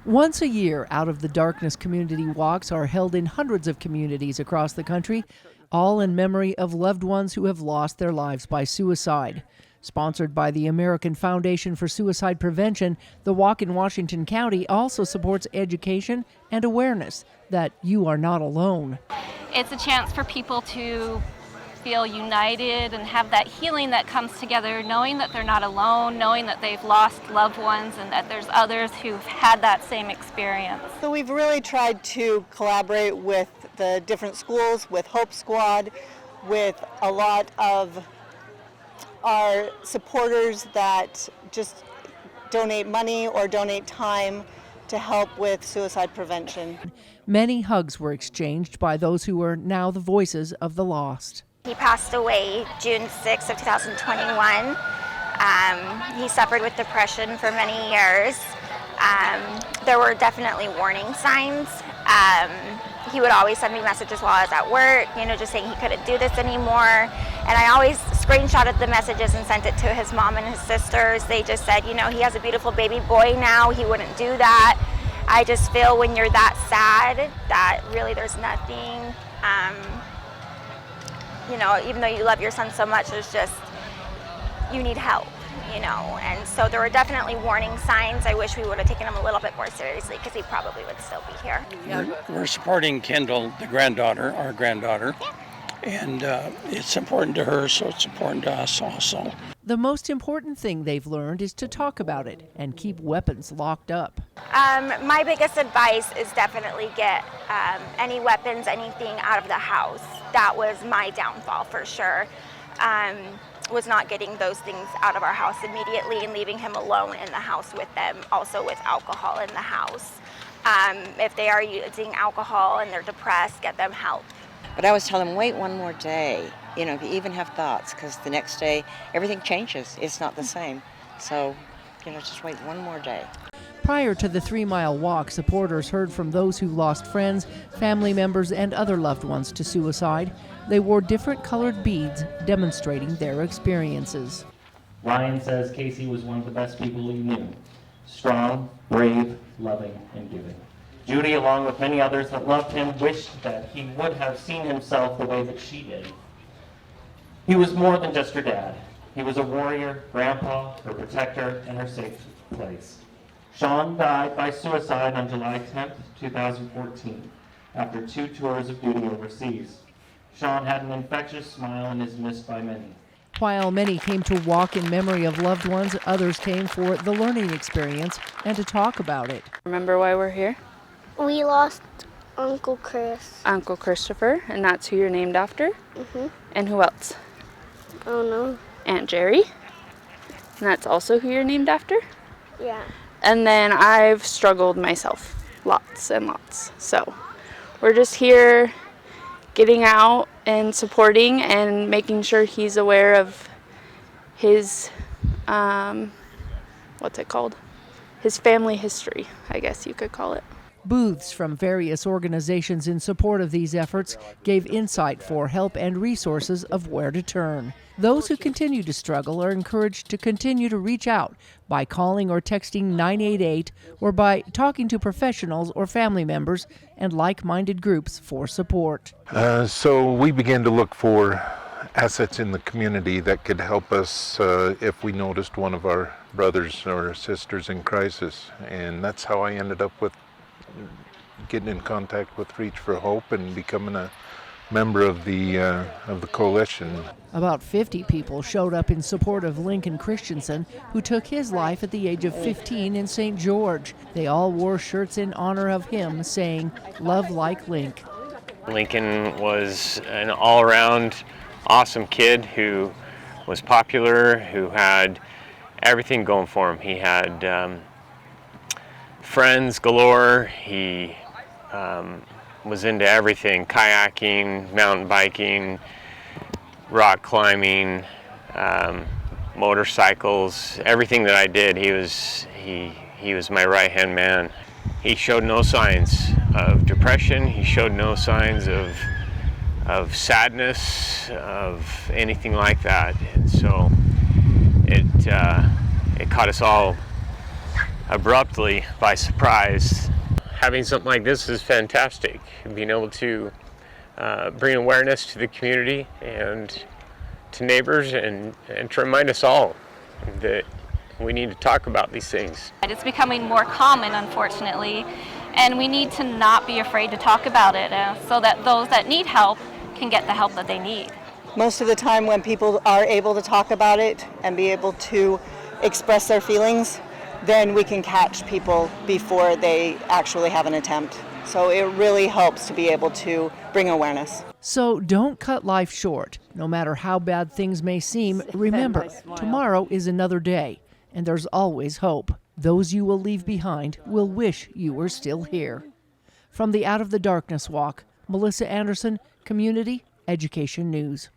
Once a year, Out of the Darkness community walks are held in hundreds of communities across the country, all in memory of loved ones who have lost their lives by suicide. Sponsored by the American Foundation for Suicide Prevention, the walk in Washington County also supports education and awareness that you are not alone. It's a chance for people to feel united and have that healing that comes together, knowing that they're not alone, knowing that they've lost loved ones and that there's others who've had that same experience. So we've really tried to collaborate with the different schools, with Hope Squad, with a lot of our supporters that just donate money or donate time to help with suicide prevention. Many hugs were exchanged by those who are now the voices of the lost. He passed away June 6th of 2021. He suffered with depression for many years. There were definitely warning signs. He would always send me messages while I was at work, just saying he couldn't do this anymore. And I always screenshotted the messages and sent it to his mom and his sisters. They just said, he has a beautiful baby boy now. He wouldn't do that. I just feel when you're that sad that really there's nothing, even though you love your son so much, there's just, you need help, And so there were definitely warning signs. I wish we would have taken him a little bit more seriously because he probably would still be here. We're supporting Kendall, the granddaughter, our granddaughter. Yeah. And it's important to her, so it's important to us also. The most important thing they've learned is to talk about it and keep weapons locked up. My biggest advice is definitely get any weapons, anything out of the house. That was my downfall for sure, was not getting those things out of our house immediately and leaving him alone in the house with them, also with alcohol in the house. If they are using alcohol and they're depressed, get them help. But I always tell them, wait one more day, if you even have thoughts, because the next day, everything changes. It's not the same. So, just wait one more day. Prior to the 3-mile walk, supporters heard from those who lost friends, family members, and other loved ones to suicide. They wore different colored beads demonstrating their experiences. Ryan says Casey was one of the best people he knew. Strong, brave, loving, and giving. Judy, along with many others that loved him, wished that he would have seen himself the way that she did. He was more than just her dad. He was a warrior, grandpa, her protector, and her safe place. Sean died by suicide on July 10th, 2014, after 2 tours of duty overseas. Sean had an infectious smile and is missed by many. While many came to walk in memory of loved ones, others came for the learning experience and to talk about it. Remember why we're here? We lost Uncle Chris. Uncle Christopher, and that's who you're named after? Mm-hmm. And who else? Oh, no. Aunt Jerry, and that's also who you're named after? Yeah. And then I've struggled myself, lots and lots. So we're just here getting out and supporting and making sure he's aware of his, his family history, I guess you could call it. Booths from various organizations in support of these efforts gave insight for help and resources of where to turn. Those who continue to struggle are encouraged to continue to reach out by calling or texting 988 or by talking to professionals or family members and like-minded groups for support. So we began to look for assets in the community that could help us if we noticed one of our brothers or sisters in crisis. And that's how I ended up with getting in contact with Reach for Hope and becoming a member of the coalition. About 50 people showed up in support of Lincoln Christensen, who took his life at the age of 15 in St. George. They all wore shirts in honor of him, saying, "Love like Link." Lincoln was an all-around awesome kid who was popular, who had everything going for him. He had friends galore. He was into everything: kayaking, mountain biking, rock climbing, motorcycles, everything that I did. He was my right-hand man. He showed no signs of depression. He showed no signs of sadness, of anything like that. And so it caught us all abruptly by surprise. Having something like this is fantastic. Being able to bring awareness to the community and to neighbors and to remind us all that we need to talk about these things. It's becoming more common, unfortunately, and we need to not be afraid to talk about it so that those that need help can get the help that they need. Most of the time when people are able to talk about it and be able to express their feelings, then we can catch people before they actually have an attempt. So it really helps to be able to bring awareness. So don't cut life short. No matter how bad things may seem, remember, tomorrow is another day, and there's always hope. Those you will leave behind will wish you were still here. From the Out of the Darkness Walk, Melissa Anderson, Community Education News.